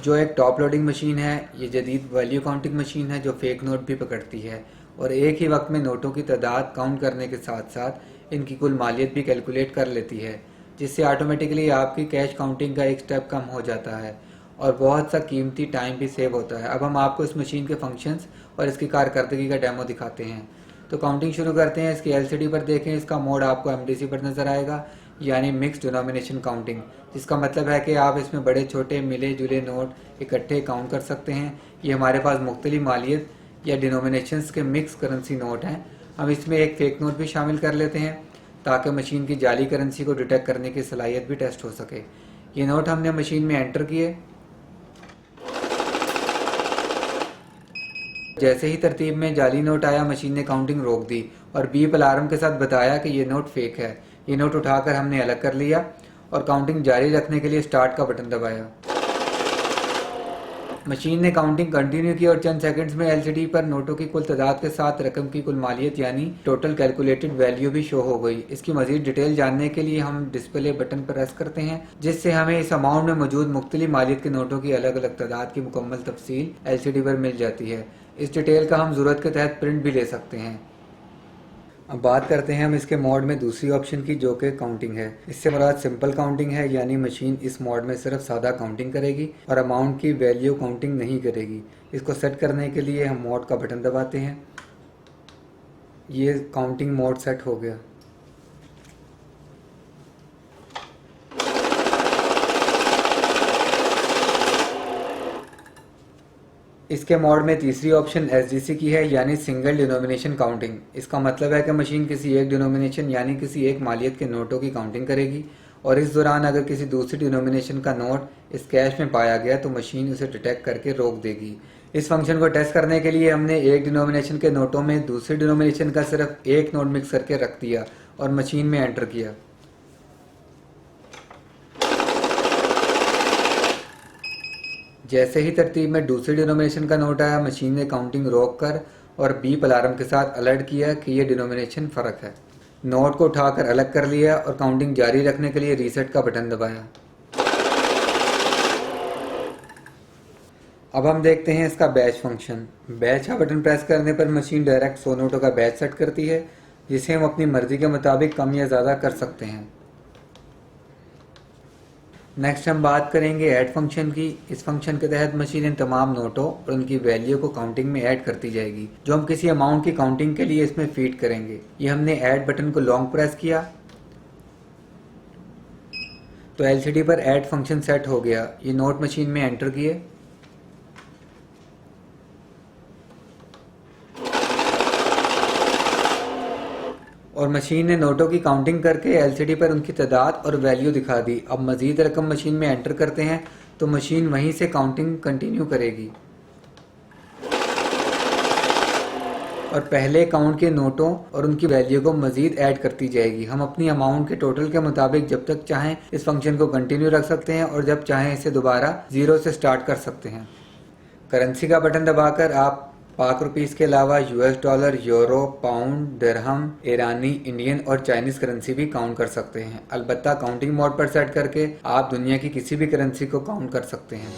जो एक top loading machine है, ये जदीद वैल्यू काउंटिंग मशीन है जो फेक नोट भी पकड़ती है और एक ही वक्त में नोटों की तादाद काउंट करने के साथ साथ इनकी कुल मालियत भी कैलकुलेट कर लेती है, जिससे ऑटोमेटिकली आपकी कैश काउंटिंग का एक स्टेप कम हो जाता है और बहुत सा कीमती टाइम भी सेव होता है। अब हम आपको इस मशीन के फंक्शंस और इसकी कारकर्दगी का डेमो दिखाते हैं। तो काउंटिंग शुरू करते हैं। इसकी एलसीडी पर देखें, इसका मोड आपको एमडीसी पर नज़र आएगा, यानी मिक्स डिनोमिनेशन काउंटिंग, जिसका मतलब है कि आप इसमें बड़े छोटे मिले जुले नोट इकट्ठे काउंट कर सकते हैं। ये हमारे पास मुख्तलिफ मालियत या डिनोमिनेशंस के मिक्स करेंसी नोट हैं। हम इसमें एक फेक नोट भी शामिल कर लेते हैं ताकि मशीन की जाली करेंसी को डिटेक्ट करने की सलाहियत भी टेस्ट हो सके। ये नोट हमने मशीन में एंटर किए। जैसे ही तरतीब में जाली नोट आया, मशीन ने काउंटिंग रोक दी और बीप अलार्म के साथ बताया कि ये नोट फेक है। ये नोट उठाकर हमने अलग कर लिया और काउंटिंग जारी रखने के लिए स्टार्ट का बटन दबाया। मशीन ने काउंटिंग कंटिन्यू की और चंद सेकंड्स में एलसीडी पर नोटों की कुल तादाद के साथ रकम की कुल मालियत यानी टोटल कैलकुलेटेड वैल्यू भी शो हो गई। इसकी मजीद डिटेल जानने के लिए हम डिस्प्ले बटन पर प्रेस करते हैं, जिससे हमें इस अमाउंट में मौजूद मुख्तलिफ मालियत के नोटों की अलग अलग तादाद की मुकम्मल तफसील एलसीडी पर मिल जाती है। इस डिटेल का हम ज़रूरत के तहत प्रिंट भी ले सकते हैं। अब बात करते हैं हम इसके मोड में दूसरी ऑप्शन की, जो कि काउंटिंग है। इससे मुराद सिंपल काउंटिंग है, यानी मशीन इस मोड में सिर्फ सादा काउंटिंग करेगी और अमाउंट की वैल्यू काउंटिंग नहीं करेगी। इसको सेट करने के लिए हम मोड का बटन दबाते हैं। ये काउंटिंग मोड सेट हो गया। इसके मोड में तीसरी ऑप्शन एसडीसी की है, यानी सिंगल डिनोमिनेशन काउंटिंग। इसका मतलब है कि मशीन किसी एक डिनोमिनेशन यानी किसी एक मालियत के नोटों की काउंटिंग करेगी और इस दौरान अगर किसी दूसरी डिनोमिनेशन का नोट इस कैश में पाया गया तो मशीन उसे डिटेक्ट करके रोक देगी। इस फंक्शन को टेस्ट करने के लिए हमने एक डिनोमिनेशन के नोटों में दूसरी डिनोमिनेशन का सिर्फ एक नोट मिक्स करके रख दिया और मशीन में एंटर किया। जैसे ही तरतीब में दूसरी डिनोमिनेशन का नोट आया, मशीन ने काउंटिंग रोक कर और बीप अलार्म के साथ अलर्ट किया कि यह डिनोमिनेशन फ़र्क है। नोट को उठाकर अलग कर लिया और काउंटिंग जारी रखने के लिए रीसेट का बटन दबाया। अब हम देखते हैं इसका बैच फंक्शन। बैच का बटन प्रेस करने पर मशीन डायरेक्ट 100 नोटों का बैच सेट करती है, जिसे हम अपनी मर्जी के मुताबिक कम या ज़्यादा कर सकते हैं। नेक्स्ट हम बात करेंगे ऐड फंक्शन की। इस फंक्शन के तहत मशीन इन तमाम नोटों और उनकी वैल्यू को काउंटिंग में ऐड करती जाएगी, जो हम किसी अमाउंट की काउंटिंग के लिए इसमें फीड करेंगे। ये हमने ऐड बटन को लॉन्ग प्रेस किया तो एलसीडी पर ऐड फंक्शन सेट हो गया। ये नोट मशीन में एंटर किए और मशीन ने नोटों की काउंटिंग करके एलसीडी पर उनकी तादाद और वैल्यू दिखा दी। अब मजीद रकम मशीन में एंटर करते हैं तो मशीन वहीं से काउंटिंग कंटिन्यू करेगी और पहले काउंट के नोटों और उनकी वैल्यू को मजीद ऐड करती जाएगी। हम अपनी अमाउंट के टोटल के मुताबिक जब तक चाहें इस फंक्शन को कंटिन्यू रख सकते हैं और जब चाहें इसे दोबारा जीरो से स्टार्ट कर सकते हैं। करेंसी का बटन दबाकर आप पाक रुपीस के अलावा यूएस डॉलर, यूरो, पाउंड, दिरहम, ईरानी, इंडियन और चाइनीज करेंसी भी काउंट कर सकते हैं। अलबत्ता काउंटिंग मोड पर सेट करके आप दुनिया की किसी भी करेंसी को काउंट कर सकते हैं।